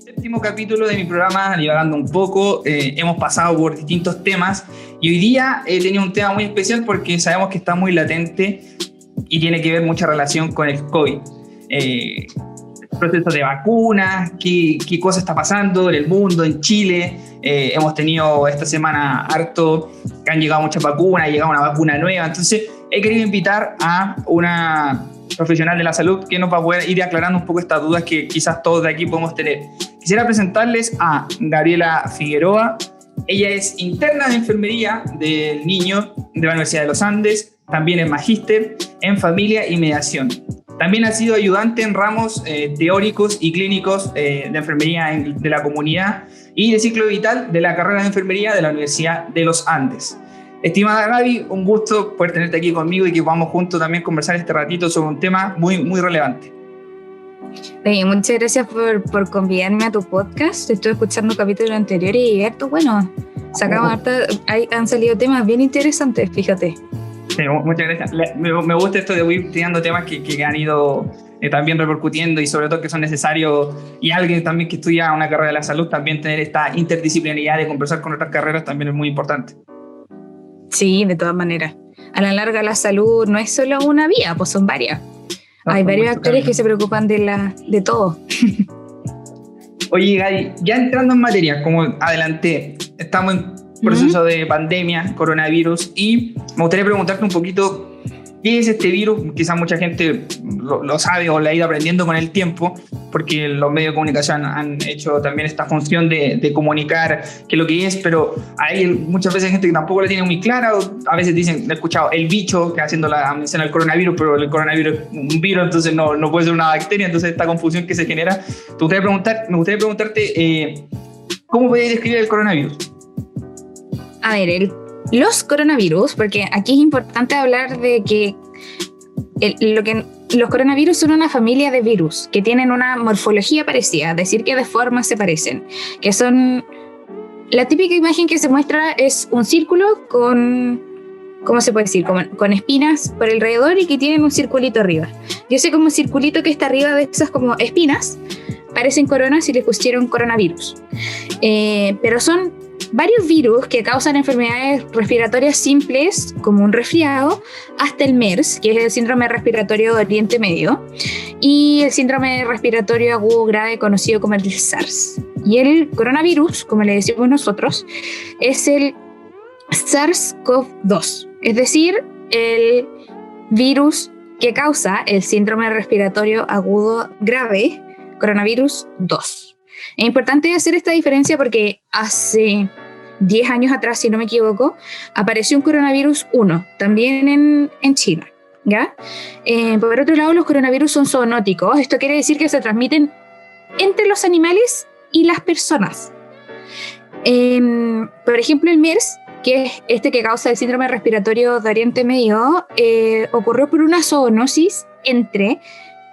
Séptimo capítulo de mi programa Divagando un poco. Hemos pasado por distintos temas y hoy día he tenido un tema muy especial porque sabemos que está muy latente y tiene que ver mucha relación con el COVID. Procesos de vacunas, qué cosa está pasando en el mundo, en Chile. Hemos tenido esta semana harto, que han llegado muchas vacunas, ha llegado una vacuna nueva. Entonces he querido invitar a una profesional de la salud que nos va a poder ir aclarando un poco estas dudas que quizás todos de aquí podemos tener. Quisiera presentarles a Gabriela Figueroa. Ella es interna de enfermería del niño de la Universidad de los Andes, también es magíster en familia y mediación. También ha sido ayudante en ramos teóricos y clínicos de enfermería de la comunidad y de ciclo vital de la carrera de enfermería de la Universidad de los Andes. Estimada Gaby, un gusto poder tenerte aquí conmigo y que podamos juntos también conversar este ratito sobre un tema muy, muy relevante. Muchas gracias por convidarme a tu podcast. Estuve escuchando capítulos anteriores y harto, bueno, han salido temas bien interesantes, fíjate. Sí, muchas gracias. Me gusta esto de ir tirando temas que han ido también repercutiendo y sobre todo que son necesarios, y alguien también que estudia una carrera de la salud, también tener esta interdisciplinaridad de conversar con otras carreras también es muy importante. Sí, de todas maneras. A la larga la salud no es solo una vía, pues son varias. Hay varios actores que se preocupan de todo. Oye, Gaby, ya entrando en materia, como adelanté, estamos en proceso de pandemia, coronavirus, y me gustaría preguntarte un poquito qué es este virus. Quizás mucha gente lo sabe o lo ha ido aprendiendo con el tiempo, porque los medios de comunicación han hecho también esta función de comunicar qué es lo que es, pero hay muchas veces gente que tampoco la tiene muy clara, o a veces dicen, he escuchado el bicho, que haciendo la mención al coronavirus, pero el coronavirus es un virus, entonces no puede ser una bacteria, entonces esta confusión que se genera. Me gustaría preguntarte, ¿cómo podéis describir el coronavirus? A ver, los coronavirus, porque aquí es importante hablar de que los coronavirus son una familia de virus que tienen una morfología parecida, es decir, que de forma se parecen, que son... La típica imagen que se muestra es un círculo con... ¿Cómo se puede decir? Con espinas por alrededor y que tienen un circulito arriba. Y ese como circulito que está arriba de esas como espinas parecen coronas y les pusieron coronavirus. Pero son varios virus que causan enfermedades respiratorias simples, como un resfriado, hasta el MERS, que es el síndrome respiratorio de Oriente Medio, y el síndrome respiratorio agudo grave conocido como el SARS. Y el coronavirus, como le decimos nosotros, es el SARS-CoV-2, es decir, el virus que causa el síndrome respiratorio agudo grave, coronavirus 2. Es importante hacer esta diferencia porque hace 10 años atrás, si no me equivoco, apareció un coronavirus 1, también en China, ¿ya? Por otro lado, los coronavirus son zoonóticos. Esto quiere decir que se transmiten entre los animales y las personas. Por ejemplo, el MERS, que es este que causa el síndrome respiratorio de Oriente Medio, ocurrió por una zoonosis entre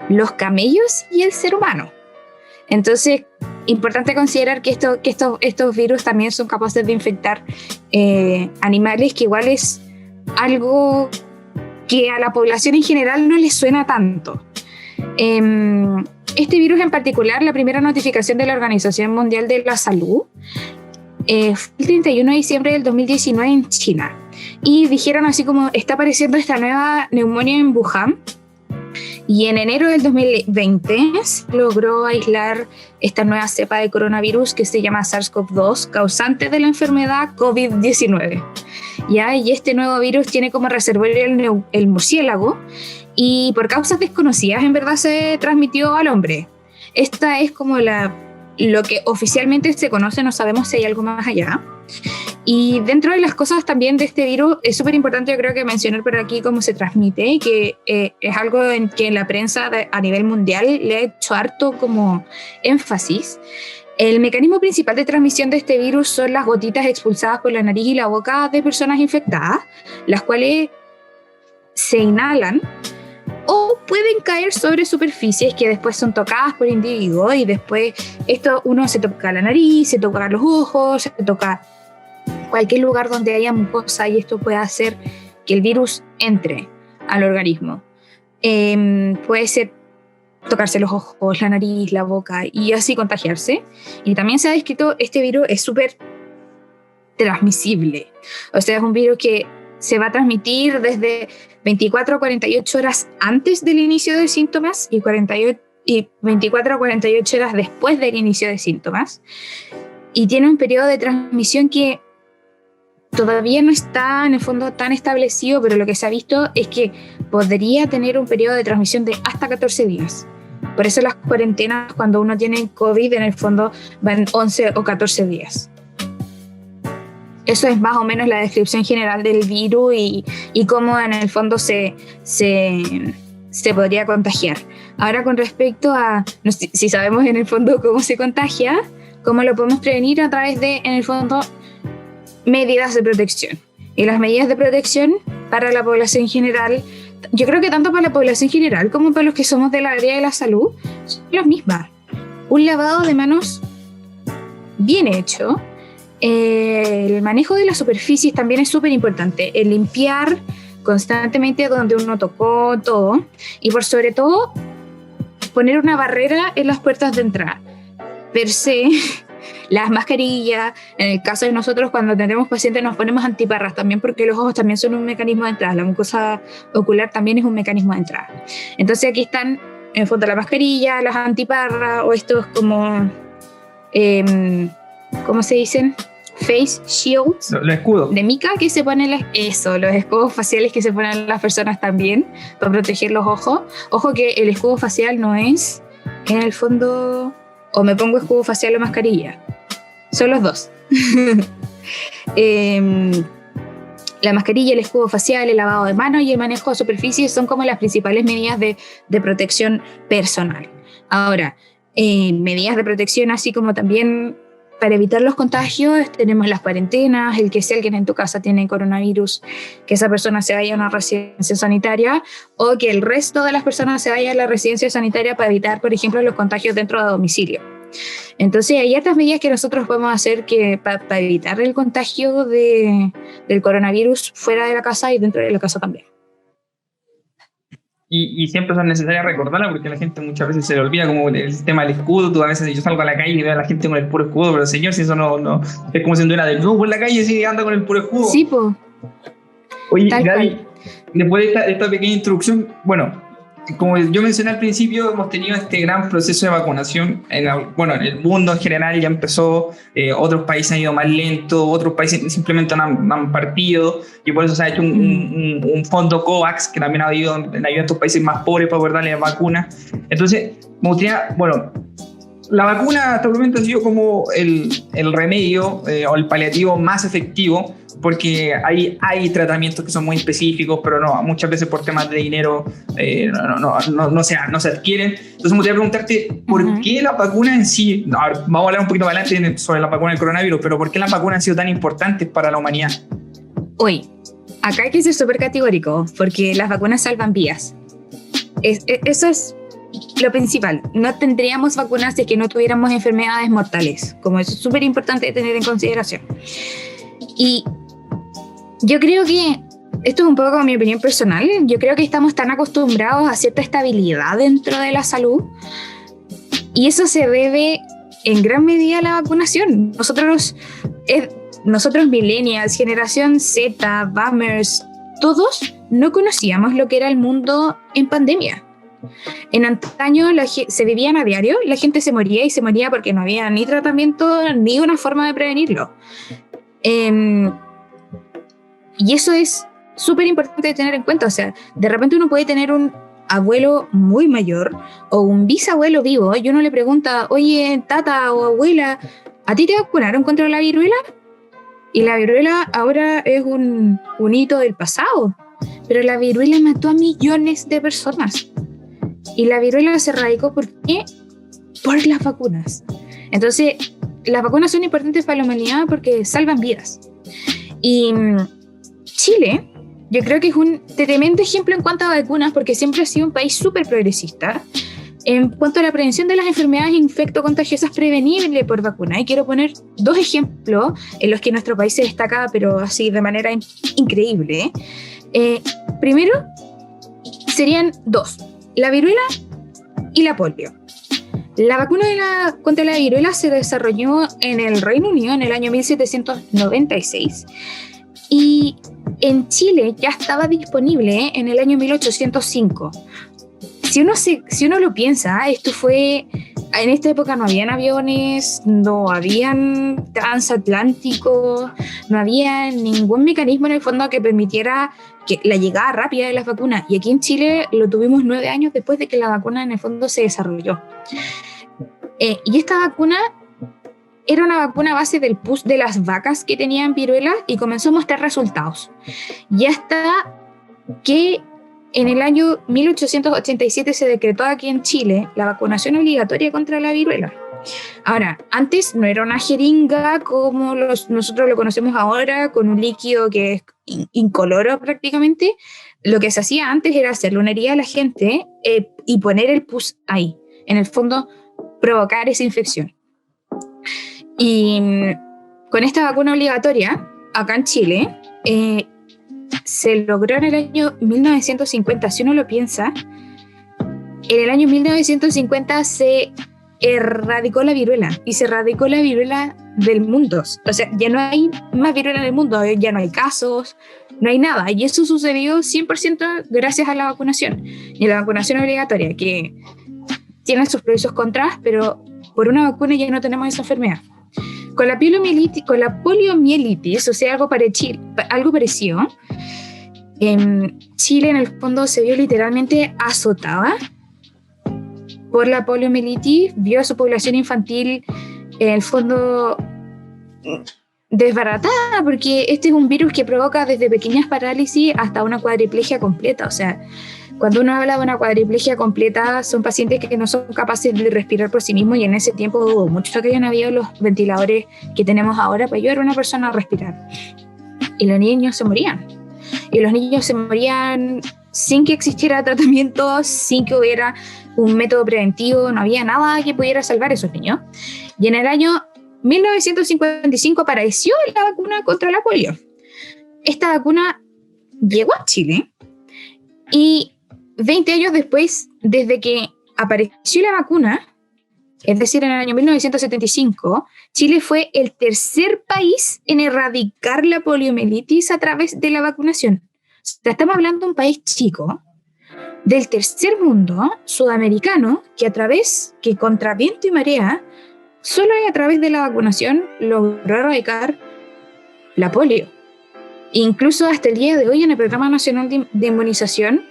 los camellos y el ser humano. Entonces, importante considerar que estos virus también son capaces de infectar animales, que igual es algo que a la población en general no les suena tanto. Este virus en particular, la primera notificación de la Organización Mundial de la Salud fue el 31 de diciembre del 2019 en China. Y dijeron así como, está apareciendo esta nueva neumonía en Wuhan. Y en enero del 2020 se logró aislar esta nueva cepa de coronavirus que se llama SARS-CoV-2, causante de la enfermedad COVID-19. ¿Ya? Y este nuevo virus tiene como reservorio el murciélago y por causas desconocidas en verdad se transmitió al hombre. Esta es como lo que oficialmente se conoce, no sabemos si hay algo más allá. Y dentro de las cosas también de este virus es súper importante, yo creo que mencionar por aquí cómo se transmite y que es algo en que la prensa a nivel mundial le ha hecho harto como énfasis. El mecanismo principal de transmisión de este virus son las gotitas expulsadas por la nariz y la boca de personas infectadas, las cuales se inhalan o pueden caer sobre superficies que después son tocadas por individuos y después esto uno se toca la nariz, se toca los ojos, se toca cualquier lugar donde haya mucosa y esto puede hacer que el virus entre al organismo. Puede ser tocarse los ojos, la nariz, la boca y así contagiarse. Y también se ha descrito este virus es súper transmisible. O sea, es un virus que se va a transmitir desde 24 a 48 horas antes del inicio de síntomas y 24 a 48 horas después del inicio de síntomas. Y tiene un periodo de transmisión que todavía no está en el fondo tan establecido, pero lo que se ha visto es que podría tener un periodo de transmisión de hasta 14 días. Por eso las cuarentenas cuando uno tiene COVID en el fondo van 11 o 14 días. Eso es más o menos la descripción general del virus y cómo en el fondo se podría contagiar. Ahora con respecto a no sé, si sabemos en el fondo cómo se contagia, cómo lo podemos prevenir a través de, en el fondo, medidas de protección. Y las medidas de protección para la población general, yo creo que tanto para la población general como para los que somos del área de la salud, son las mismas. Un lavado de manos bien hecho. El manejo de las superficies también es súper importante. El limpiar constantemente donde uno tocó todo. Y por sobre todo, poner una barrera en las puertas de entrada. Per se, las mascarillas, en el caso de nosotros cuando atendemos pacientes nos ponemos antiparras también porque los ojos también son un mecanismo de entrada, la mucosa ocular también es un mecanismo de entrada. Entonces aquí están en fondo la mascarilla, las antiparras o estos como, ¿cómo se dicen? Face shields. Los escudos. De mica que se ponen, los escudos faciales que se ponen las personas también para proteger los ojos. Ojo que el escudo facial no es en el fondo... O me pongo escudo facial o mascarilla. Son los dos. La mascarilla, el escudo facial, el lavado de manos y el manejo de superficies son como las principales medidas de protección personal. Ahora, medidas de protección así como también para evitar los contagios tenemos las cuarentenas, el que si alguien en tu casa tiene coronavirus, que esa persona se vaya a una residencia sanitaria o que el resto de las personas se vayan a la residencia sanitaria para evitar, por ejemplo, los contagios dentro de domicilio. Entonces hay otras medidas que nosotros podemos hacer que para evitar el contagio del coronavirus fuera de la casa y dentro de la casa también. Y siempre son necesarias recordarlas porque la gente muchas veces se le olvida como el tema del escudo. Tú a veces yo salgo a la calle y veo a la gente con el puro escudo, pero señor, si eso no es como si anduviera de nuevo en la calle y sigue anda con el puro escudo. Sí, pues. Oye, Gaby, después de esta pequeña introducción, bueno, como yo mencioné al principio, hemos tenido este gran proceso de vacunación. En el mundo en general ya empezó, otros países han ido más lento, otros países simplemente no han partido, y por eso se ha hecho un fondo COVAX que también ha habido en ayuda a estos países más pobres para poder darle vacunas. Entonces, me gustaría, la vacuna hasta el momento ha sido como el remedio o el paliativo más efectivo, porque hay tratamientos que son muy específicos, pero no, muchas veces por temas de dinero no se adquieren. Entonces me gustaría preguntarte, ¿por qué la vacuna en sí, vamos a hablar un poquito más adelante sobre la vacuna del coronavirus, pero ¿por qué las vacunas han sido tan importantes para la humanidad? Acá hay que ser súper categórico, porque las vacunas salvan vidas. Eso es lo principal. No tendríamos vacunas si es que no tuviéramos enfermedades mortales, como eso es súper importante tener en consideración. Y yo creo que esto es un poco como mi opinión personal. Yo creo que estamos tan acostumbrados a cierta estabilidad dentro de la salud y eso se debe en gran medida a la vacunación. Nosotros millennials, generación Z, boomers, todos no conocíamos lo que era el mundo en pandemia. En antaño se vivían a diario, la gente se moría y se moría porque no había ni tratamiento ni una forma de prevenirlo. Y eso es súper importante de tener en cuenta. O sea, de repente uno puede tener un abuelo muy mayor o un bisabuelo vivo y uno le pregunta, oye, tata o abuela, ¿a ti te vacunaron contra la viruela? Y la viruela ahora es un hito del pasado, pero la viruela mató a millones de personas. Y la viruela se erradicó, ¿por qué? Por las vacunas. Entonces, las vacunas son importantes para la humanidad porque salvan vidas. Y Chile, yo creo que es un tremendo ejemplo en cuanto a vacunas porque siempre ha sido un país súper progresista en cuanto a la prevención de las enfermedades infectocontagiosas prevenibles por vacuna. Y quiero poner 2 ejemplos en los que nuestro país se destaca, pero así de manera increíble. Primero, serían 2. La viruela y la polio. La vacuna contra la viruela se desarrolló en el Reino Unido en el año 1796 y en Chile ya estaba disponible en el año 1805. Si uno lo piensa, esto fue, en esta época no habían aviones, no habían transatlánticos, no había ningún mecanismo en el fondo que permitiera que la llegada rápida de las vacunas. Y aquí en Chile lo tuvimos 9 años después de que la vacuna en el fondo se desarrolló. Y esta vacuna era una vacuna a base del pus de las vacas que tenían viruela y comenzó a mostrar resultados. Y hasta que en el año 1887 se decretó aquí en Chile la vacunación obligatoria contra la viruela. Ahora, antes no era una jeringa como nosotros lo conocemos ahora, con un líquido que es incoloro prácticamente. Lo que se hacía antes era hacerle una herida a la gente y poner el pus ahí. En el fondo, provocar esa infección. Y con esta vacuna obligatoria, acá en Chile, se logró en el año 1950. Si uno lo piensa, en el año 1950 se erradicó la viruela y se erradicó la viruela del mundo. O sea, ya no hay más viruela en el mundo, ya no hay casos, no hay nada. Y eso sucedió 100% gracias a la vacunación y a la vacunación obligatoria, que tiene sus pros y sus contras, pero por una vacuna ya no tenemos esa enfermedad. Con la poliomielitis, o sea, algo parecido, en Chile en el fondo se vio literalmente azotada por la poliomielitis, vio a su población infantil en el fondo desbaratada, porque este es un virus que provoca desde pequeñas parálisis hasta una cuadriplegia completa. O sea, cuando uno habla de una cuadriplegia completa, son pacientes que no son capaces de respirar por sí mismos, y en ese tiempo dudo mucho que hayan habido los ventiladores que tenemos ahora para ayudar a una persona a respirar. Y los niños se morían. Y los niños se morían sin que existiera tratamiento, sin que hubiera un método preventivo, no había nada que pudiera salvar a esos niños. Y en el año 1955 apareció la vacuna contra la polio. Esta vacuna llegó a Chile y 20 años después, desde que apareció la vacuna, es decir, en el año 1975, Chile fue el tercer país en erradicar la poliomielitis a través de la vacunación. O sea, estamos hablando de un país chico, del tercer mundo, sudamericano, que contra viento y marea, solo a través de la vacunación logró erradicar la polio. Incluso hasta el día de hoy, en el Programa Nacional de Inmunización,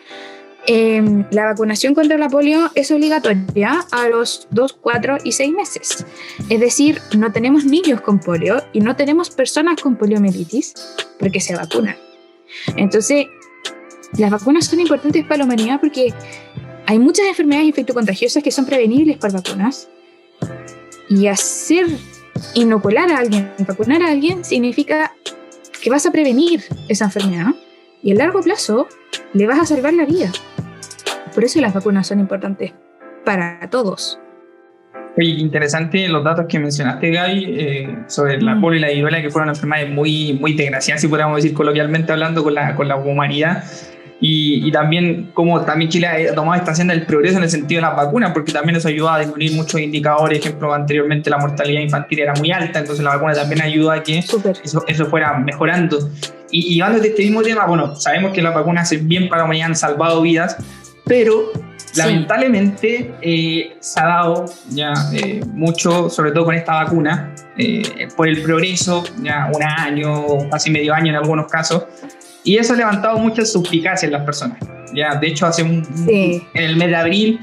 la vacunación contra la polio es obligatoria a los 2, 4 y 6 meses. Es decir, no tenemos niños con polio y no tenemos personas con poliomielitis porque se vacunan. Entonces, las vacunas son importantes para la humanidad porque hay muchas enfermedades infectocontagiosas que son prevenibles por vacunas. Y inocular a alguien, vacunar a alguien, significa que vas a prevenir esa enfermedad y a largo plazo le vas a salvar la vida. Por eso las vacunas son importantes para todos. Oye, qué interesante los datos que mencionaste, Gaby, sobre la polio y la viruela, que fueron enfermedades muy, muy desgraciadas, si podríamos decir coloquialmente hablando, con la humanidad. Y también como también Chile ha tomado esta senda del progreso en el sentido de las vacunas, porque también nos ayuda a disminuir muchos indicadores. Por ejemplo, anteriormente la mortalidad infantil era muy alta, entonces la vacuna también ayuda a que eso fuera mejorando. Y hablando de este mismo tema, bueno, sabemos que las vacunas hacen bien para la humanidad, han salvado vidas, pero lamentablemente se ha dado ya mucho, sobre todo con esta vacuna, por el progreso, ya un año, casi medio año en algunos casos, y eso ha levantado muchas suspicacias en las personas. Ya, de hecho, en el mes de abril,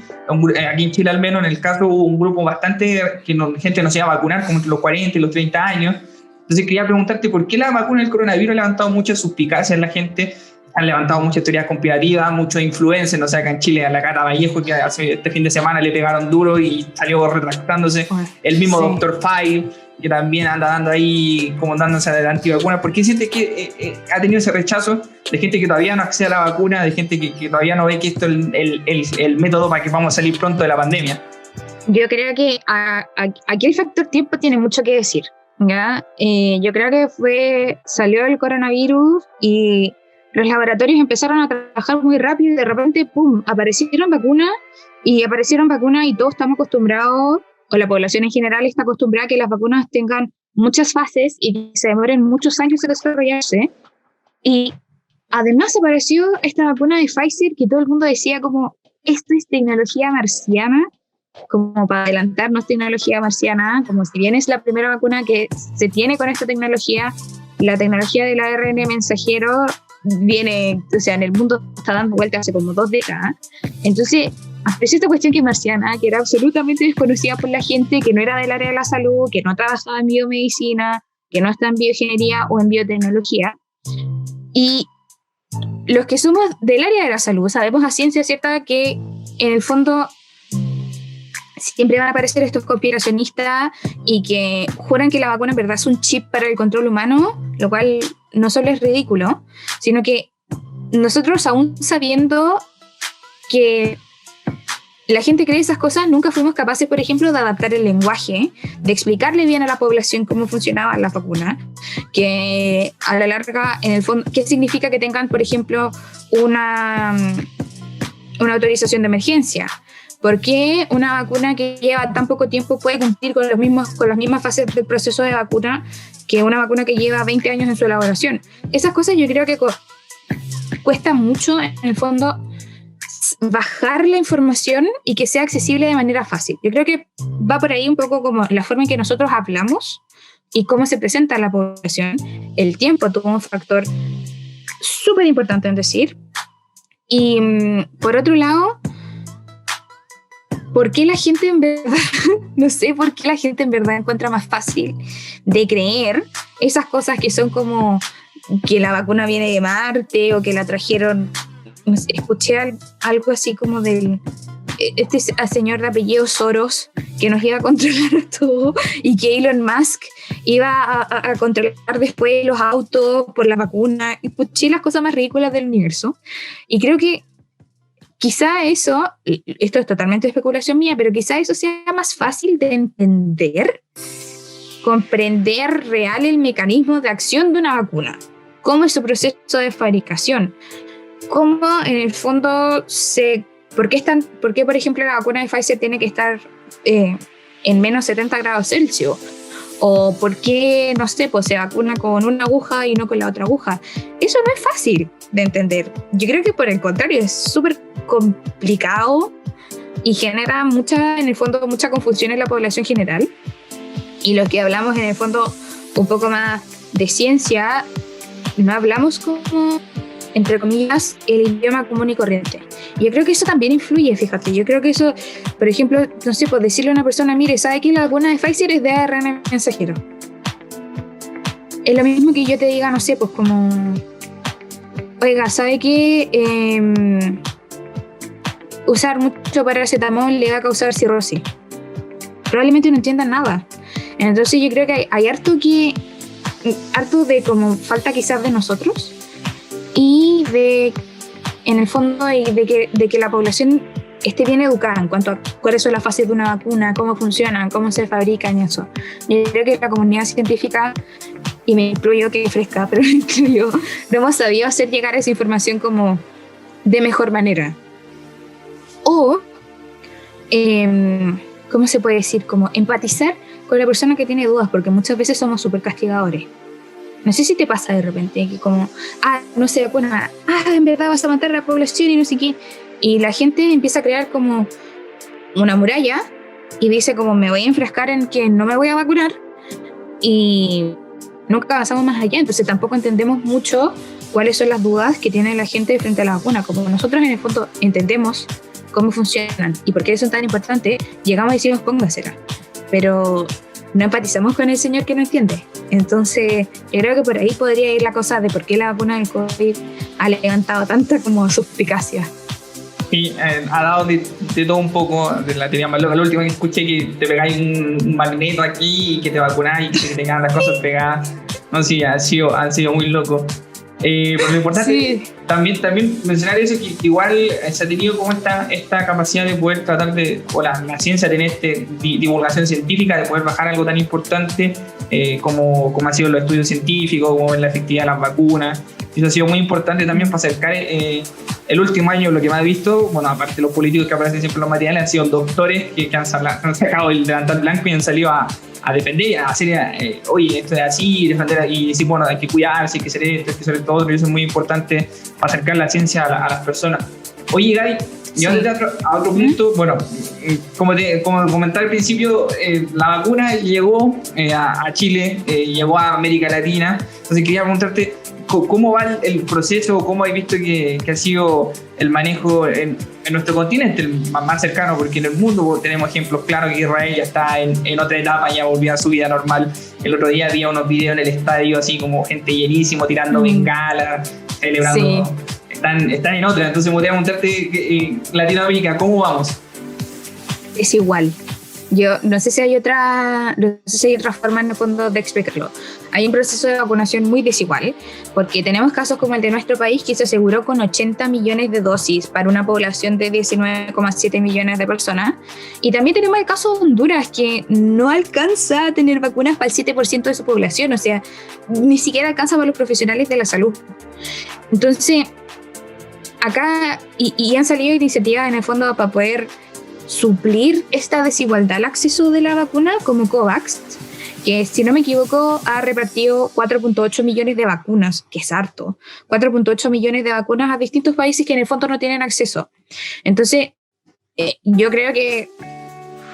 aquí en Chile al menos, en el caso hubo un grupo bastante gente no se iba a vacunar, como entre los 40 y los 30 años. Entonces quería preguntarte por qué la vacuna del coronavirus ha levantado muchas suspicacias en la gente. Han levantado muchas teorías conspirativas, muchos influencers, no sé, acá en Chile, a la Cata Vallejo, que este fin de semana le pegaron duro y salió retractándose. El mismo Dr. File, que también anda dando ahí, como dándose de la antivacuna. ¿Por qué sientes que ha tenido ese rechazo de gente que todavía no accede a la vacuna, de gente que todavía no ve que esto es el método para que vamos a salir pronto de la pandemia? Yo creo que aquí el factor tiempo tiene mucho que decir, ¿ya? Yo creo que salió el coronavirus y los laboratorios empezaron a trabajar muy rápido y de repente, ¡pum!, aparecieron vacunas y todos estamos acostumbrados, o la población en general está acostumbrada a que las vacunas tengan muchas fases y que se demoren muchos años en desarrollarse. Y además apareció esta vacuna de Pfizer que todo el mundo decía como, esto es tecnología marciana, como para adelantarnos tecnología marciana, como si bien es la primera vacuna que se tiene con esta tecnología, la tecnología del ARN mensajero viene, o sea, en el mundo está dando vueltas hace como 2 décadas. Entonces, apareció esta cuestión que es marciana, que era absolutamente desconocida por la gente, que no era del área de la salud, que no trabajaba en biomedicina, que no está en bioingeniería o en biotecnología. Y los que somos del área de la salud sabemos a ciencia cierta que en el fondo siempre van a aparecer estos conspiracionistas y que juran que la vacuna en verdad es un chip para el control humano, lo cual no solo es ridículo, sino que nosotros, aún sabiendo que la gente cree esas cosas, nunca fuimos capaces, por ejemplo, de adaptar el lenguaje, de explicarle bien a la población cómo funcionaban las vacunas, que a la larga, en el fondo, qué significa que tengan, por ejemplo, una autorización de emergencia. ¿Por qué una vacuna que lleva tan poco tiempo puede cumplir con las mismas fases del proceso de vacuna que una vacuna que lleva 20 años en su elaboración? Esas cosas yo creo que cuesta mucho, en el fondo, bajar la información y que sea accesible de manera fácil. Yo creo que va por ahí un poco como la forma en que nosotros hablamos y cómo se presenta a la población. El tiempo tuvo un factor súper importante en decir. Y por otro lado, ¿por qué la gente en verdad, no sé por qué la gente en verdad encuentra más fácil de creer esas cosas que son como que la vacuna viene de Marte o que la trajeron? Escuché algo así como del señor de apellido Soros que nos iba a controlar a todo y que Elon Musk iba a controlar después los autos por la vacuna. Escuché las cosas más ridículas del universo y creo que quizá eso, esto es totalmente especulación mía, pero quizá eso sea más fácil de entender, comprender real el mecanismo de acción de una vacuna, cómo es su proceso de fabricación, cómo en el fondo ¿por qué, por ejemplo, la vacuna de Pfizer tiene que estar en menos 70 grados Celsius? O por qué, no sé, pues se vacuna con una aguja y no con la otra aguja. Eso no es fácil de entender. Yo creo que por el contrario, es súper complicado y genera en el fondo, mucha confusión en la población general. Y lo que hablamos en el fondo un poco más de ciencia, no hablamos como, entre comillas, el idioma común y corriente. Yo creo que eso también influye, fíjate. Yo creo que eso, por ejemplo, no sé, pues decirle a una persona, mire, ¿sabe que la vacuna de Pfizer es de ARN mensajero? Es lo mismo que yo te diga, no sé, pues como, oiga, ¿sabe que usar mucho paracetamol le va a causar cirrosis? Probablemente no entiendan nada. Entonces yo creo que hay harto de como falta quizás de nosotros y de, en el fondo, de que la población esté bien educada en cuanto a cuáles son las fases de una vacuna, cómo funcionan, cómo se fabrican y eso. Yo creo que la comunidad científica, y me incluyo, que fresca, pero me incluyo, no hemos sabido hacer llegar esa información como de mejor manera. O, ¿cómo se puede decir? Como empatizar con la persona que tiene dudas, porque muchas veces somos súper castigadores. No sé si te pasa de repente que como, no se vacuna, en verdad vas a matar a la población y no sé qué. Y la gente empieza a crear como una muralla y dice como, me voy a enfrascar en que no me voy a vacunar y nunca avanzamos más allá. Entonces tampoco entendemos mucho cuáles son las dudas que tiene la gente frente a la vacuna. Como nosotros en el fondo entendemos cómo funcionan y por qué son tan importantes, llegamos y decimos póngasela. Pero no empatizamos con el señor que no entiende. Entonces, yo creo que por ahí podría ir la cosa de por qué la vacuna del COVID ha levantado tanta como suspicacia. Sí, ha dado de todo un poco. De la teoría más loca, la última que escuché, que te pegáis un magneto aquí y que te vacunáis y que te quedan las cosas pegadas. No, sí, han sido muy locos. Pero lo importante es también mencionar eso, que igual se ha tenido como esta capacidad de poder tratar de, o la ciencia tener divulgación científica, de poder bajar algo tan importante como ha sido los estudios científicos, como la efectividad de las vacunas. Eso ha sido muy importante también para acercar el último año. Lo que más he visto, bueno, aparte de los políticos que aparecen siempre en los materiales, han sido doctores que han sacado el delantal blanco y han salido a defender, a hacer, oye, esto es así, defender y decir, bueno, hay que cuidarse, hay que hacer esto, hay que hacer todo otro, y eso es muy importante para acercar la ciencia a las personas. Oye, Gaby, llevándote a otro punto, bueno, como comentaba al principio, la vacuna llegó a Chile, llegó a América Latina, entonces quería preguntarte cómo va el proceso, cómo has visto que ha sido el manejo en nuestro continente, el más cercano, porque en el mundo tenemos ejemplos claros que Israel ya está en otra etapa, ya volvió a su vida normal. El otro día había unos videos en el estadio, así como gente llenísimo, tirando bengalas, celebrando. Sí. Están en otra, entonces me gustaría preguntarte, Latinoamérica, ¿cómo vamos? Es igual. Yo no sé si hay otra forma en el fondo de explicarlo. Hay un proceso de vacunación muy desigual, porque tenemos casos como el de nuestro país, que se aseguró con 80 millones de dosis para una población de 19,7 millones de personas, y también tenemos el caso de Honduras, que no alcanza a tener vacunas para el 7% de su población, o sea, ni siquiera alcanza para los profesionales de la salud. Entonces, acá, y han salido iniciativas en el fondo para poder suplir esta desigualdad al acceso de la vacuna, como COVAX, que si no me equivoco ha repartido 4.8 millones de vacunas, que es harto, 4.8 millones de vacunas a distintos países que en el fondo no tienen acceso. Entonces, yo creo que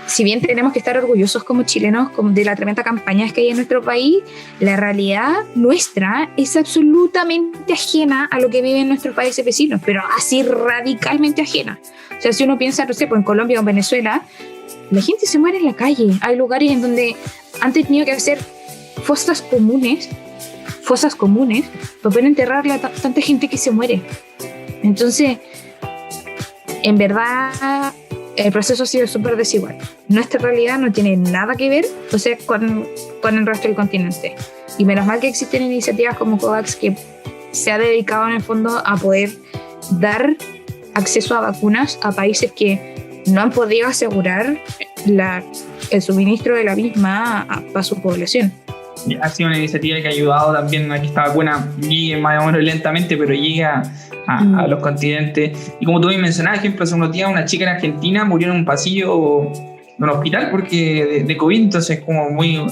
si bien tenemos que estar orgullosos como chilenos de la tremenda campaña que hay en nuestro país, la realidad nuestra es absolutamente ajena a lo que viven nuestros países vecinos, pero así radicalmente ajena. O sea, si uno piensa, no sé, pues en Colombia o en Venezuela, la gente se muere en la calle. Hay lugares en donde han tenido que hacer fosas comunes para poder enterrar a tanta gente que se muere. Entonces, en verdad, el proceso ha sido súper desigual. Nuestra realidad no tiene nada que ver, o sea, con el resto del continente. Y menos mal que existen iniciativas como COVAX, que se ha dedicado en el fondo a poder dar acceso a vacunas a países que no han podido asegurar el suministro de la misma a su población. Ha sido una iniciativa que ha ayudado también a que esta vacuna llegue más o menos lentamente, pero llegue a los continentes. Y como tú me mencionabas, ejemplo, hace unos días una chica en Argentina murió en un pasillo de un hospital porque de COVID, entonces como muy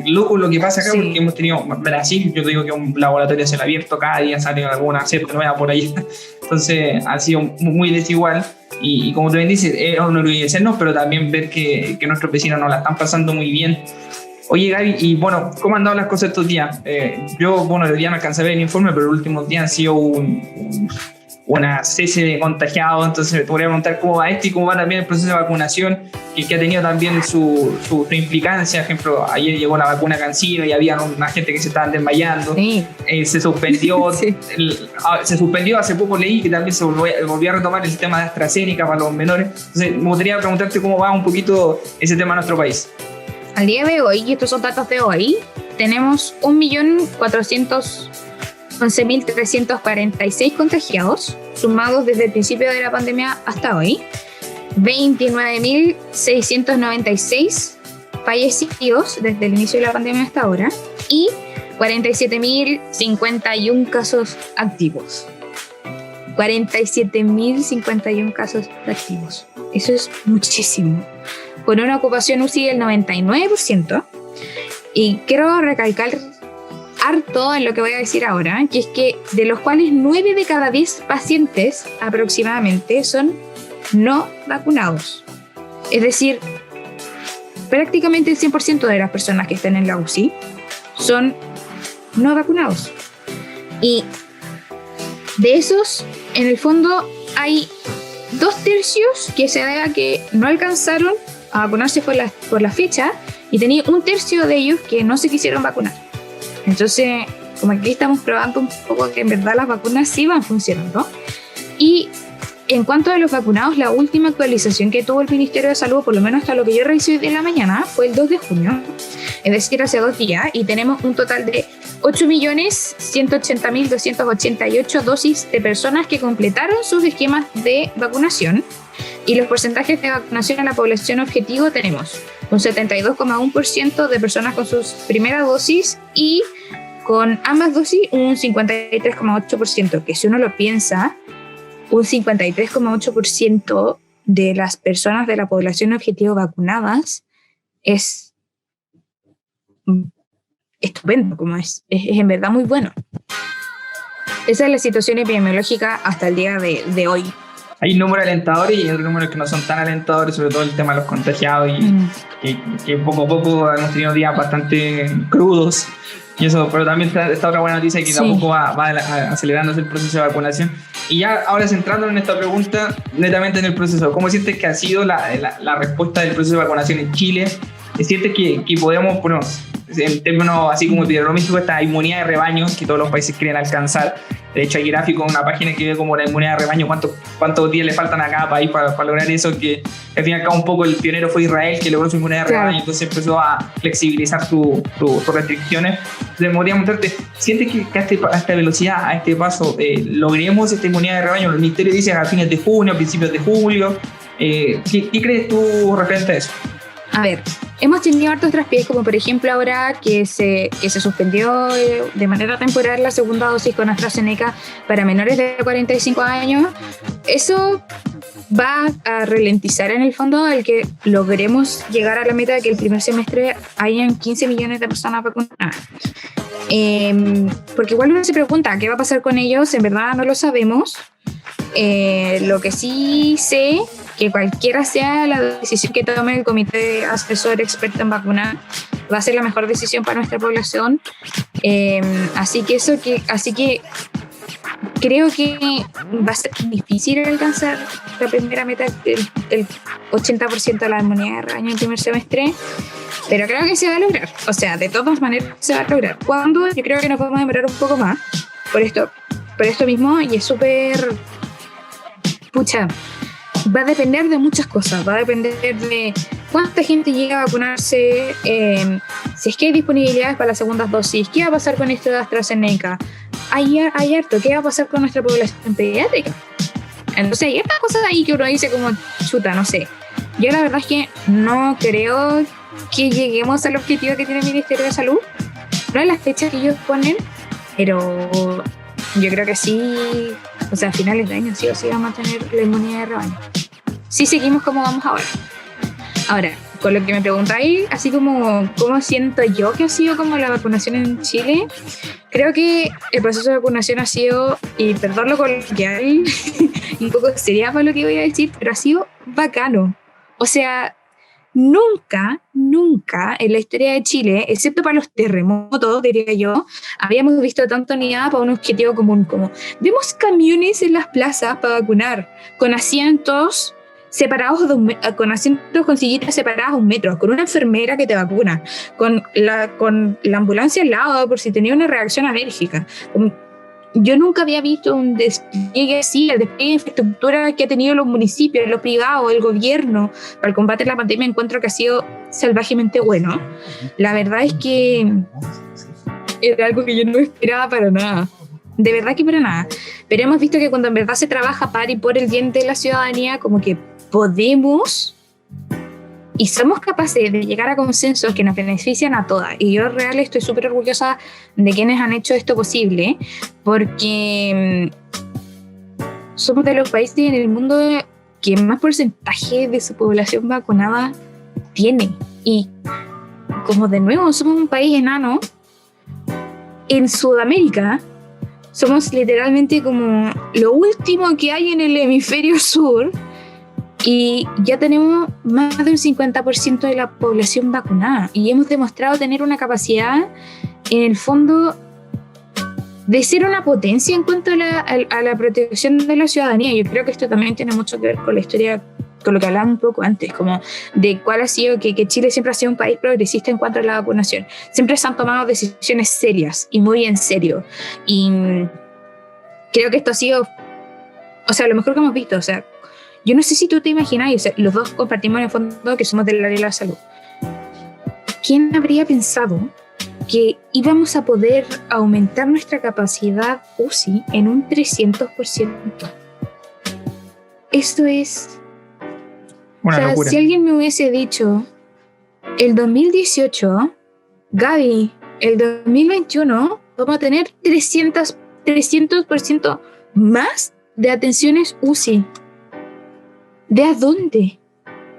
loco lo que pasa acá, porque hemos tenido Brasil, yo te digo que un laboratorio se lo ha abierto, cada día sale alguna cepa nueva por ahí, entonces ha sido muy desigual. Y como tú bien dices, es enorgullecernos, pero también ver que nuestros vecinos nos la están pasando muy bien. Oye, Gaby, y bueno, ¿cómo han dado las cosas estos días? Yo, bueno, el día no alcancé a ver el informe, pero los últimos días han sido una cese de contagiados, entonces me podría preguntar cómo va esto y cómo va también el proceso de vacunación, que ha tenido también su implicancia. Por ejemplo, ayer llegó la vacuna Cancino y había una gente que se estaban desmayando. Sí. Se suspendió, sí. Se suspendió hace poco, leí que también se volvió a retomar el sistema de AstraZeneca para los menores. Entonces me gustaría preguntarte cómo va un poquito ese tema en nuestro país. Al día de hoy, y estos son datos de hoy, tenemos 1.411.346 contagiados, sumados desde el principio de la pandemia hasta hoy, 29.696 fallecidos desde el inicio de la pandemia hasta ahora y 47.051 casos activos. 47.051 casos activos. Eso es muchísimo. Con una ocupación UCI del 99%. Y quiero recalcar harto en lo que voy a decir ahora, que es que de los cuales 9 de cada 10 pacientes aproximadamente son no vacunados. Es decir, prácticamente el 100% de las personas que están en la UCI son no vacunados. Y de esos, en el fondo, hay 2/3 que se debe a que no alcanzaron a vacunarse por la fecha, y tenía 1/3 de ellos que no se quisieron vacunar. Entonces, como aquí estamos probando un poco que en verdad las vacunas sí van funcionando. Y en cuanto a los vacunados, la última actualización que tuvo el Ministerio de Salud, por lo menos hasta lo que yo revisé hoy de la mañana, fue el 2 de junio, es decir, hace 2 días, y tenemos un total de 8.180.288 dosis de personas que completaron sus esquemas de vacunación. Y los porcentajes de vacunación a la población objetivo tenemos un 72,1% de personas con sus primeras dosis y con ambas dosis un 53,8%, que si uno lo piensa, un 53,8% de las personas de la población objetivo vacunadas es estupendo, como es en verdad muy bueno. Esa es la situación epidemiológica hasta el día de hoy. Hay números alentadores y hay otros números que no son tan alentadores, sobre todo el tema de los contagiados y que poco a poco hemos tenido días bastante crudos. Y eso, pero también está otra buena noticia que tampoco va acelerándose el proceso de vacunación. Y ya ahora centrándonos en esta pregunta, netamente en el proceso, ¿cómo sientes que ha sido la respuesta del proceso de vacunación en Chile? ¿Sientes que podemos, bueno, en términos así como epidemiológicos, esta inmunidad de rebaño que todos los países quieren alcanzar? De hecho, hay gráficos en una página que ve como la inmunidad de rebaño, cuántos días le faltan a cada país para lograr eso, que al fin y al cabo un poco el pionero fue Israel, que logró su inmunidad de rebaño, entonces empezó a flexibilizar sus restricciones. Entonces me gustaría mostrarte, ¿sientes que a esta velocidad, a este paso, logremos esta inmunidad de rebaño? El ministerio dice a fines de junio, a principios de julio. ¿Qué crees tú referente a eso? A ver, hemos tenido hartos traspiés, como por ejemplo ahora que se suspendió de manera temporal la segunda dosis con AstraZeneca para menores de 45 años. Eso va a ralentizar en el fondo el que logremos llegar a la meta de que el primer semestre hayan 15 millones de personas vacunadas. Porque igual uno se pregunta, ¿qué va a pasar con ellos? En verdad no lo sabemos. Lo que sí sé, que cualquiera sea la decisión que tome el comité asesor experto en vacunar, va a ser la mejor decisión para nuestra población. Así que creo que va a ser difícil alcanzar la primera meta, el 80% de la inmunidad de rebaño en el primer semestre, pero creo que se va a lograr. O sea, de todas maneras se va a lograr. ¿Cuándo? Yo creo que nos podemos demorar un poco más por esto mismo, y es súper... Pucha, va a depender de muchas cosas. Va a depender de cuánta gente llega a vacunarse, si es que hay disponibilidades para las segundas dosis, qué va a pasar con esto de AstraZeneca. Hay harto, ¿qué va a pasar con nuestra población pediátrica? Entonces hay estas cosas ahí que uno dice como, chuta, no sé. Yo la verdad es que no creo que lleguemos al objetivo que tiene el Ministerio de Salud. No en las fechas que ellos ponen, pero yo creo que sí, o sea, a finales de año sí o sí vamos a tener la inmunidad de rebaño. Sí seguimos como vamos ahora. Ahora, con lo que me preguntáis, así como cómo siento yo que ha sido como la vacunación en Chile, creo que el proceso de vacunación ha sido, y perdón lo coloquial, un poco sería para lo que voy a decir, pero ha sido bacano. O sea, nunca en la historia de Chile, excepto para los terremotos, diría yo, habíamos visto tanta unidad para un objetivo común. Como vemos camiones en las plazas para vacunar, con asientos separados con asientos con sillitas separadas a 1 metro, con una enfermera que te vacuna, con la ambulancia al lado por si tenía una reacción alérgica. Yo nunca había visto un despliegue así, el despliegue de infraestructura que ha tenido los municipios, los privados, el gobierno para el combate a la pandemia. Encuentro que ha sido salvajemente bueno. La verdad es que era algo que yo no esperaba para nada. De verdad que para nada. Pero hemos visto que cuando en verdad se trabaja para y por el bien de la ciudadanía, como que podemos y somos capaces de llegar a consensos que nos benefician a todas. Y yo real estoy súper orgullosa de quienes han hecho esto posible, porque somos de los países en el mundo que más porcentaje de su población vacunada tiene. Y como de nuevo somos un país enano, en Sudamérica somos literalmente como lo último que hay en el hemisferio sur. Y ya tenemos más del 50% de la población vacunada y hemos demostrado tener una capacidad, en el fondo, de ser una potencia en cuanto a la protección de la ciudadanía. Yo creo que esto también tiene mucho que ver con la historia, con lo que hablaba un poco antes, como de cuál ha sido que Chile siempre ha sido un país progresista en cuanto a la vacunación. Siempre se han tomado decisiones serias y muy en serio. Y creo que esto ha sido, o sea, lo mejor que hemos visto. O sea, yo no sé si tú te imaginas, o sea, los dos compartimos en el fondo que somos del área de la salud. ¿Quién habría pensado que íbamos a poder aumentar nuestra capacidad UCI en un 300%? Esto es... Una locura. Si alguien me hubiese dicho el 2018, Gaby, el 2021 vamos a tener 300% más de atenciones UCI. ¿De a dónde?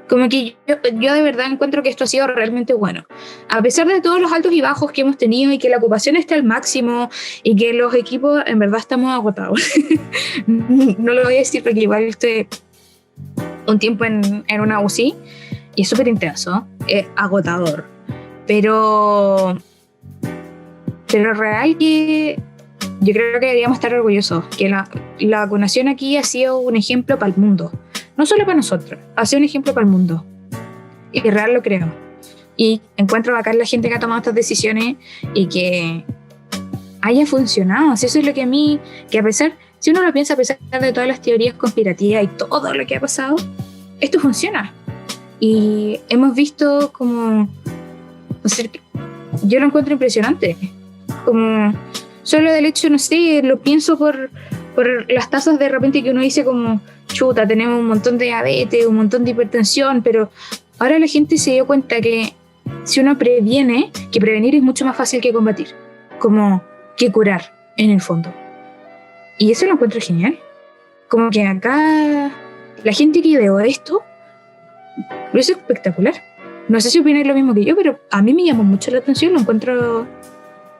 Como que yo de verdad encuentro que esto ha sido realmente bueno. A pesar de todos los altos y bajos que hemos tenido y que la ocupación está al máximo y que los equipos en verdad estamos agotados. No lo voy a decir porque igual estoy un tiempo en una UCI y es súper intenso, es agotador. Pero real que yo creo que deberíamos estar orgullosos que la vacunación aquí ha sido un ejemplo para el mundo. No solo para nosotros, ha sido un ejemplo para el mundo. Y real lo creo. Y encuentro bacán la gente que ha tomado estas decisiones y que haya funcionado. Eso es lo que a mí, que a pesar, si uno lo piensa, a pesar de todas las teorías conspirativas y todo lo que ha pasado, esto funciona. Y hemos visto como, no sé, yo lo encuentro impresionante. Como, solo del hecho, no sé, lo pienso por las tasas de repente que uno dice como, chuta, tenemos un montón de diabetes, un montón de hipertensión, pero ahora la gente se dio cuenta que si uno previene, que prevenir es mucho más fácil que combatir, como que curar en el fondo. Y eso lo encuentro genial. Como que acá la gente que ideó esto lo hizo espectacular. No sé si opináis lo mismo que yo, pero a mí me llamó mucho la atención, lo encuentro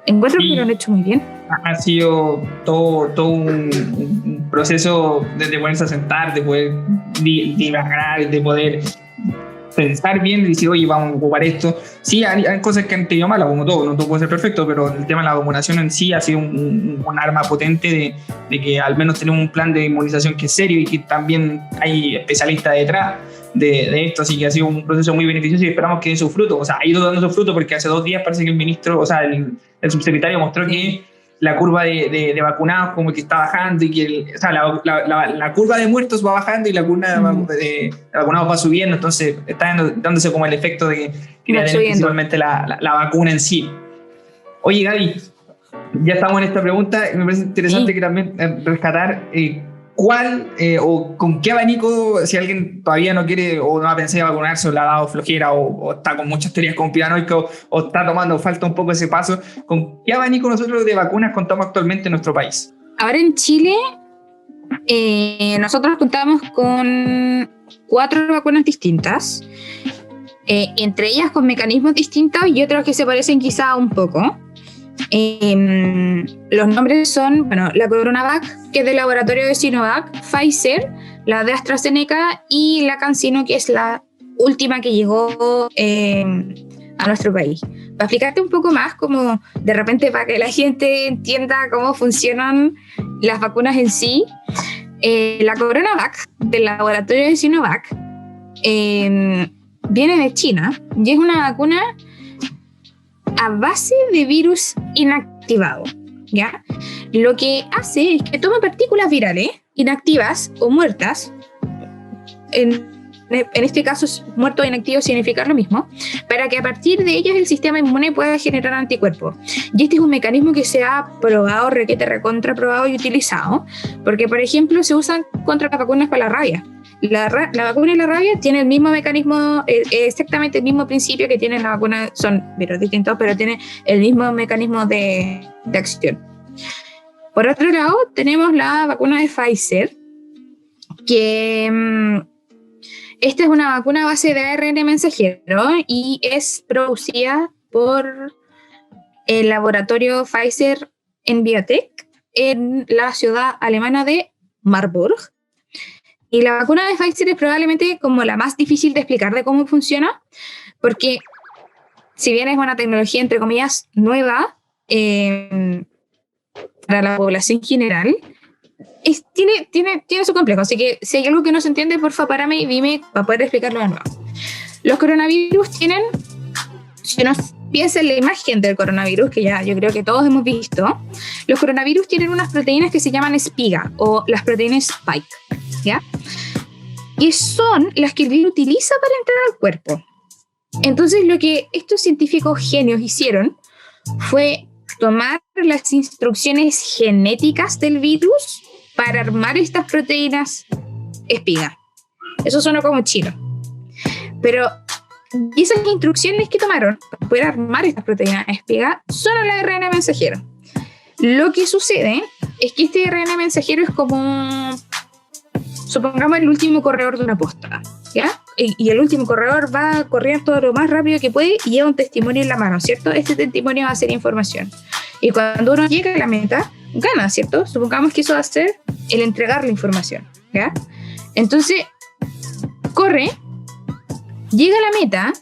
sí, que lo han hecho muy bien. Ha sido todo un proceso de ponerse a sentar, de poder divagar, de poder pensar bien y decir, oye, vamos a ocupar esto. Sí, hay cosas que han tenido malas, como todo, no todo puede ser perfecto, pero el tema de la vacunación en sí ha sido un arma potente de que al menos tenemos un plan de inmunización que es serio y que también hay especialistas detrás de esto, así que ha sido un proceso muy beneficioso y esperamos que dé su fruto. O sea, ha ido dando su fruto porque hace 2 días parece que el ministro, o sea, el subsecretario mostró que la curva de vacunados como que está bajando y que o sea, la curva de muertos va bajando y la curva de vacunados va subiendo, entonces está dándose como el efecto de que va a tener principalmente la vacuna en sí. Oye, Gaby, ya estamos en esta pregunta y me parece interesante que también rescatar cuál o con qué abanico, si alguien todavía no quiere o no ha pensado vacunarse o le ha dado flojera o está con muchas teorías conspiranoicas o está tomando, falta un poco ese paso, ¿con qué abanico nosotros de vacunas contamos actualmente en nuestro país? Ahora en Chile nosotros contamos con 4 vacunas distintas, entre ellas con mecanismos distintos y otros que se parecen quizá un poco. Los nombres son, bueno, la CoronaVac, que es del laboratorio de Sinovac, Pfizer, la de AstraZeneca y la CanSino, que es la última que llegó a nuestro país. Para explicarte un poco más, como de repente para que la gente entienda cómo funcionan las vacunas en sí, la CoronaVac del laboratorio de Sinovac viene de China y es una vacuna a base de virus inactivado, ¿ya? Lo que hace es que toma partículas virales inactivas o muertas, en este caso muerto o inactivo significa lo mismo, para que a partir de ellas el sistema inmune pueda generar anticuerpos. Y este es un mecanismo que se ha probado, recontra probado y utilizado, porque por ejemplo se usan contra las vacunas para la rabia. La vacuna y la rabia tienen el mismo mecanismo, exactamente el mismo principio que tiene la vacuna, son virus distintos, pero tienen el mismo mecanismo de acción. Por otro lado, tenemos la vacuna de Pfizer, que esta es una vacuna a base de ARN mensajero y es producida por el laboratorio Pfizer en Biotech en la ciudad alemana de Marburg. Y la vacuna de Pfizer es probablemente como la más difícil de explicar de cómo funciona, porque si bien es una tecnología, entre comillas, nueva para la población general, tiene su complejo. Así que si hay algo que no se entiende, porfa, párame y dime para poder explicarlo de nuevo. Los coronavirus tienen, si uno piensa en la imagen del coronavirus, que ya yo creo que todos hemos visto, los coronavirus tienen unas proteínas que se llaman espiga o las proteínas spike, ¿ya? Y son las que el virus utiliza para entrar al cuerpo. Entonces lo que estos científicos genios hicieron fue tomar las instrucciones genéticas del virus para armar estas proteínas espiga. Eso suena como chino. Pero esas instrucciones que tomaron para poder armar estas proteínas espiga son el ARN mensajero. Lo que sucede es que este ARN mensajero es como, supongamos, el último corredor de una posta, ¿ya? Y el último corredor va a correr todo lo más rápido que puede y lleva un testimonio en la mano, ¿cierto? Este testimonio va a ser información. Y cuando uno llega a la meta, gana, ¿cierto? Supongamos que eso va a ser el entregar la información, ¿ya? Entonces, corre, llega a la meta,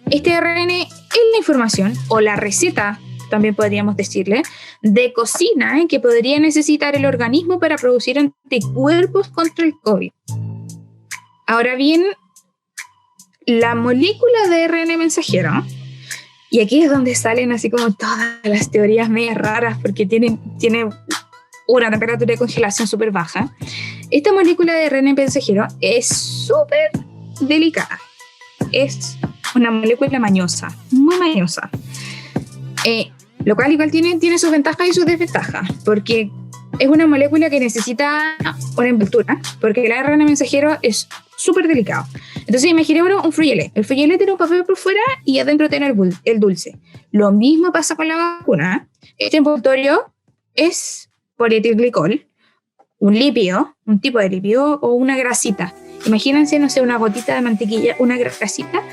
este ARN es la información, o la receta, también podríamos decirle, de cocina que podría necesitar el organismo para producir anticuerpos contra el COVID. Ahora bien, la molécula de ARN mensajero, y aquí es donde salen así como todas las teorías medias raras, porque tiene una temperatura de congelación súper baja. Esta molécula de ARN mensajero es súper delicada. Es una molécula mañosa, muy mañosa. Lo cual igual tiene sus ventajas y sus desventajas, porque es una molécula que necesita una envoltura, porque el ARN mensajero es súper delicado. Entonces imaginémonos un frugelé. El frugelé tiene un papel por fuera y adentro tiene el dulce. Lo mismo pasa con la vacuna. Este envoltorio es polietilglicol, un lípido, un tipo de lípido o una grasita. Imagínense, no sé, una gotita de mantequilla, una grasita,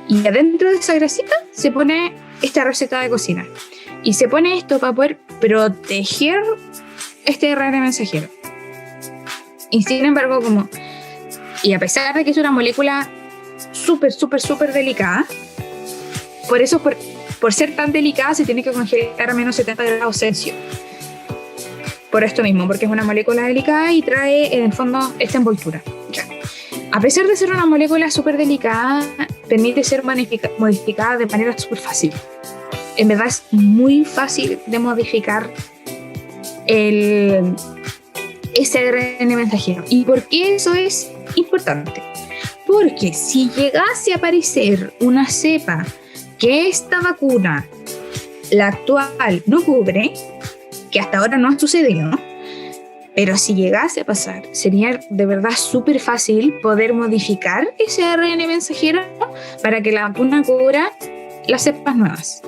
y adentro de esa grasita se pone esta receta de cocina. Y se pone esto para poder proteger este ARN mensajero. Y sin embargo, y a pesar de que es una molécula súper, súper, súper delicada, por eso, por ser tan delicada, se tiene que congelar a menos 70 grados Celsius. Por esto mismo, porque es una molécula delicada y trae en el fondo esta envoltura. Ya. A pesar de ser una molécula súper delicada, permite ser modificada de manera súper fácil. En verdad es muy fácil de modificar ese ARN mensajero. ¿Y por qué eso es importante? Porque si llegase a aparecer una cepa que esta vacuna, la actual, no cubre, que hasta ahora no ha sucedido, pero si llegase a pasar, sería de verdad súper fácil poder modificar ese ARN mensajero para que la vacuna cubra las cepas nuevas.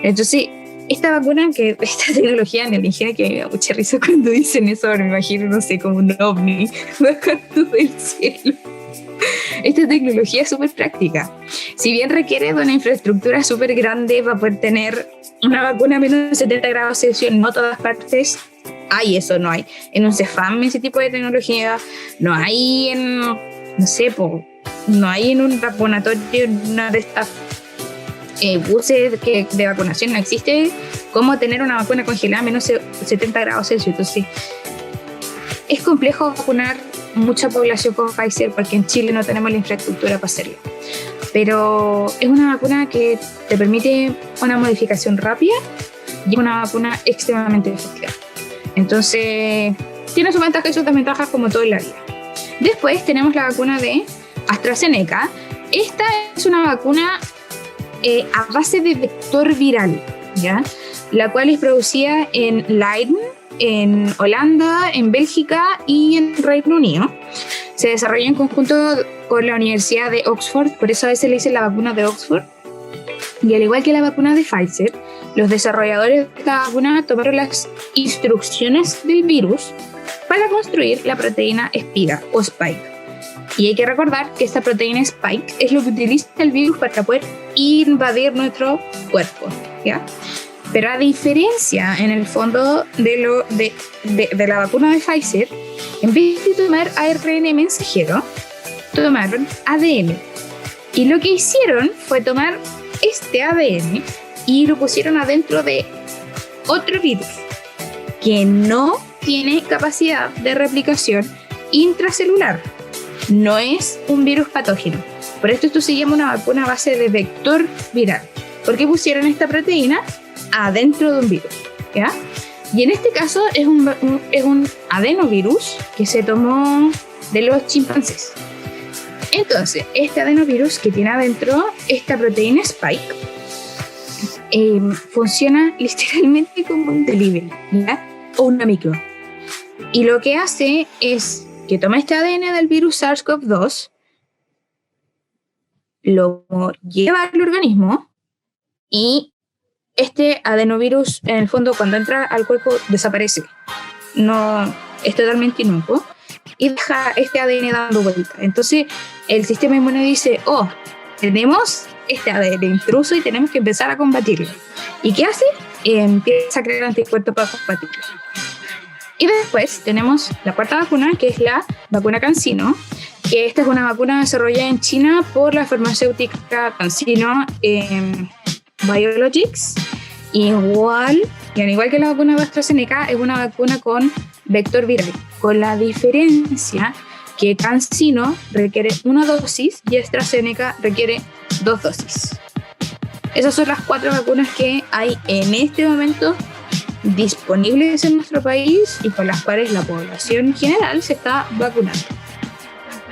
Entonces, esta vacuna, esta tecnología alienígena, que me da mucha risa cuando dicen eso, me imagino, no sé, como un ovni bajando del cielo. Esta tecnología es súper práctica. Si bien requiere de una infraestructura súper grande para poder tener una vacuna a menos de 70 grados Celsius, no todas partes hay eso, no hay. En un Cefam ese tipo de tecnología, no hay no sé, no hay en un vacunatorio, una de estas buses de vacunación, no existe cómo tener una vacuna congelada a menos de 70 grados Celsius. Entonces, es complejo vacunar mucha población con Pfizer porque en Chile no tenemos la infraestructura para hacerlo. Pero es una vacuna que te permite una modificación rápida y una vacuna extremadamente efectiva. Entonces, tiene sus ventajas y sus desventajas como todo en la vida. Después tenemos la vacuna de AstraZeneca. Esta es una vacuna a base de vector viral, ¿ya? La cual es producida en Leiden, en Holanda, en Bélgica y en Reino Unido. Se desarrolló en conjunto con la Universidad de Oxford, por eso a veces le dicen la vacuna de Oxford. Y al igual que la vacuna de Pfizer, los desarrolladores de esta vacuna tomaron las instrucciones del virus para construir la proteína espira o spike. Y hay que recordar que esta proteína spike es lo que utiliza el virus para poder invadir nuestro cuerpo, ¿ya? Pero a diferencia, en el fondo, de la vacuna de Pfizer, en vez de tomar ARN mensajero, tomaron ADN. Y lo que hicieron fue tomar este ADN y lo pusieron adentro de otro virus que no tiene capacidad de replicación intracelular. No es un virus patógeno. Por esto se llama una vacuna a base de vector viral. ¿Por qué pusieron esta proteína adentro de un virus? ¿Ya? Y en este caso es un adenovirus que se tomó de los chimpancés. Entonces, este adenovirus que tiene adentro esta proteína spike funciona literalmente como un delivery, ¿ya? O una micro. Y lo que hace es que toma este ADN del virus SARS-CoV-2, lo lleva al organismo y este adenovirus, en el fondo, cuando entra al cuerpo, desaparece. No, es totalmente inocuo y deja este ADN dando vuelta. Entonces, el sistema inmune dice, oh, tenemos este ADN intruso y tenemos que empezar a combatirlo. ¿Y qué hace? Empieza a crear anticuerpos para combatirlo. Y después tenemos la cuarta vacuna, que es la vacuna CanSino, que esta es una vacuna desarrollada en China por la farmacéutica CanSino Biologics. Y al igual que la vacuna de AstraZeneca, es una vacuna con vector viral, con la diferencia que CanSino requiere 1 dosis y AstraZeneca requiere 2 dosis. Esas son las 4 vacunas que hay en este momento disponibles en nuestro país y con las cuales la población general se está vacunando.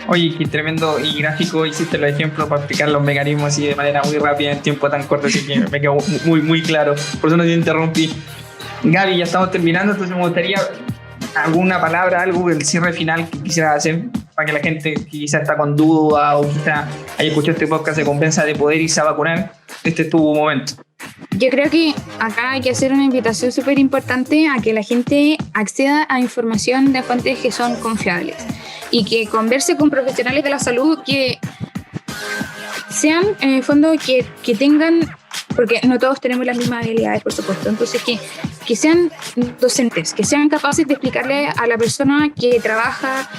Oye, qué tremendo y gráfico hiciste los ejemplos para explicar los mecanismos y de manera muy rápida en tiempo tan corto, así que me quedó muy claro. Por eso no te interrumpí. Gaby, ya estamos terminando, entonces me gustaría alguna palabra, algo del cierre final que quisieras hacer para que la gente que quizá está con duda o quizá haya escuchado este podcast se convenza de poder irse a vacunar. Este es tu momento. Yo creo que acá hay que hacer una invitación súper importante a que la gente acceda a información de fuentes que son confiables y que converse con profesionales de la salud que sean, en el fondo, que tengan, porque no todos tenemos las mismas habilidades, por supuesto, entonces que sean docentes, que sean capaces de explicarle a la persona que trabaja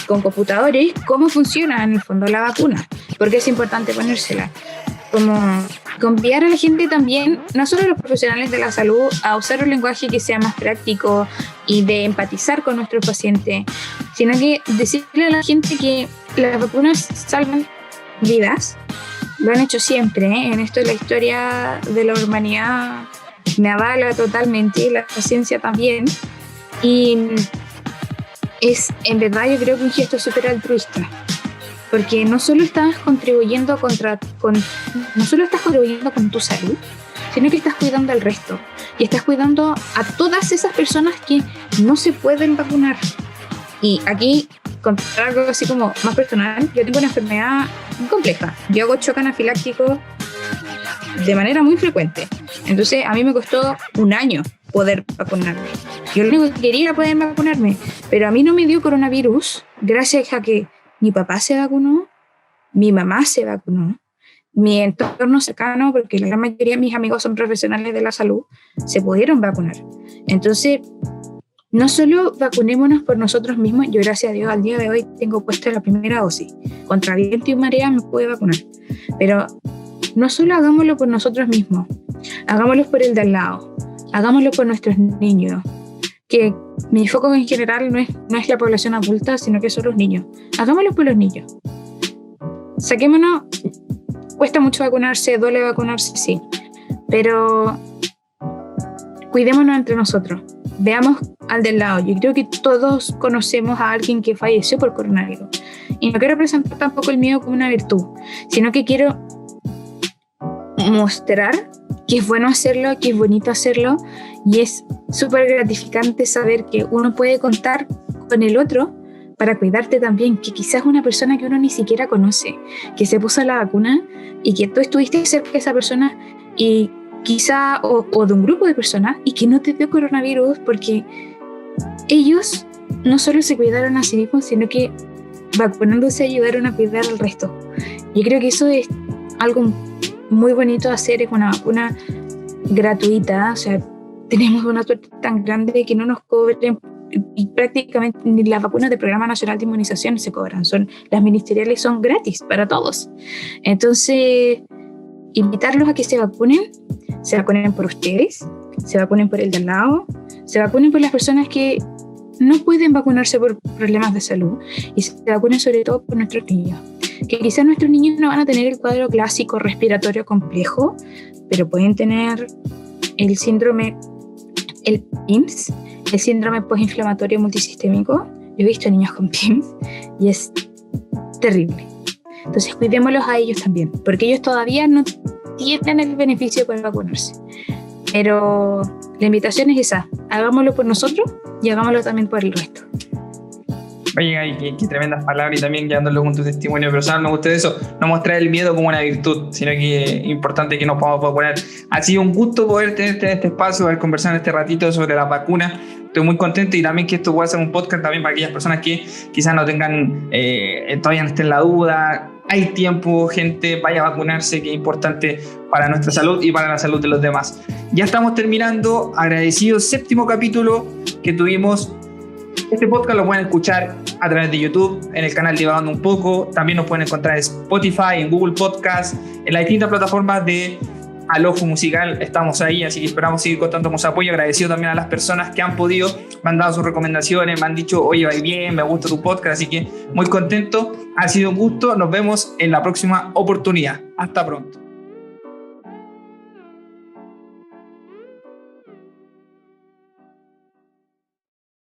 con computadores cómo funciona en el fondo la vacuna, porque es importante ponérsela. Como conviar a la gente también, no solo a los profesionales de la salud, a usar un lenguaje que sea más práctico y de empatizar con nuestros pacientes, sino que decirle a la gente que las vacunas salvan vidas. Lo han hecho siempre, ¿eh? En esto de la historia de la humanidad me avala totalmente, la ciencia también, y es en verdad yo creo que un gesto súper altruista. Porque no solo estás contribuyendo con tu salud, sino que estás cuidando al resto. Y estás cuidando a todas esas personas que no se pueden vacunar. Y aquí, contar algo así como más personal, yo tengo una enfermedad muy compleja. Yo hago shock anafiláctico de manera muy frecuente. Entonces, a mí me costó 1 año poder vacunarme. Yo lo único que quería era poder vacunarme. Pero a mí no me dio coronavirus gracias a que mi papá se vacunó, mi mamá se vacunó, mi entorno cercano, porque la gran mayoría de mis amigos son profesionales de la salud, se pudieron vacunar. Entonces, no solo vacunémonos por nosotros mismos, yo gracias a Dios al día de hoy tengo puesta la primera dosis, contra viento y marea me pude vacunar, pero no solo hagámoslo por nosotros mismos, hagámoslo por el de al lado, hagámoslo por nuestros niños, que mi foco en general no es la población adulta, sino que son los niños. Hagámoslo por los niños. Saquémonos, cuesta mucho vacunarse, duele vacunarse, sí, pero cuidémonos entre nosotros, veamos al del lado. Yo creo que todos conocemos a alguien que falleció por coronavirus, y no quiero presentar tampoco el miedo como una virtud, sino que quiero mostrar que es bueno hacerlo, que es bonito hacerlo, y es súper gratificante saber que uno puede contar con el otro para cuidarte también, que quizás una persona que uno ni siquiera conoce, que se puso la vacuna y que tú estuviste cerca de esa persona y quizá o de un grupo de personas y que no te dio coronavirus porque ellos no solo se cuidaron a sí mismos, sino que vacunándose ayudaron a cuidar al resto. Yo creo que eso es algo muy bonito de hacer, es una vacuna gratuita, o sea, tenemos una suerte tan grande que no nos cobren, y prácticamente ni las vacunas del Programa Nacional de Inmunización se cobran, las ministeriales son gratis para todos. Entonces, invitarlos a que se vacunen por ustedes, se vacunen por el de al lado, se vacunen por las personas que no pueden vacunarse por problemas de salud y se vacunen sobre todo por nuestros niños, que quizás nuestros niños no van a tener el cuadro clásico respiratorio complejo, pero pueden tener el síndrome, el PIMS, el síndrome postinflamatorio multisistémico. Yo he visto niños con PIMS y es terrible. Entonces cuidémoslos a ellos también, porque ellos todavía no tienen el beneficio de poder vacunarse. Pero la invitación es esa, hagámoslo por nosotros y hagámoslo también por el resto. Oye, ay, qué tremendas palabras y también llevándolo con tu testimonio personal. Me gusta eso, no mostrar el miedo como una virtud, sino que es importante que nos podamos poner. Ha sido un gusto poder tenerte en este espacio, poder conversar en este ratito sobre la vacuna. Estoy muy contento y también que esto pueda ser un podcast también para aquellas personas que quizás no tengan, todavía no estén en la duda. Hay tiempo, gente, vaya a vacunarse, que es importante para nuestra salud y para la salud de los demás. Ya estamos terminando, agradecido 7º capítulo que tuvimos. Este podcast lo pueden escuchar a través de YouTube, en el canal Divagando un Poco. También nos pueden encontrar en Spotify, en Google Podcast, en las distintas plataformas de Alojo Musical. Estamos ahí, así que esperamos seguir contando con su apoyo. Agradecido también a las personas que han podido, me han dado sus recomendaciones, me han dicho, oye, va bien, me gusta tu podcast, así que muy contento. Ha sido un gusto, nos vemos en la próxima oportunidad. Hasta pronto.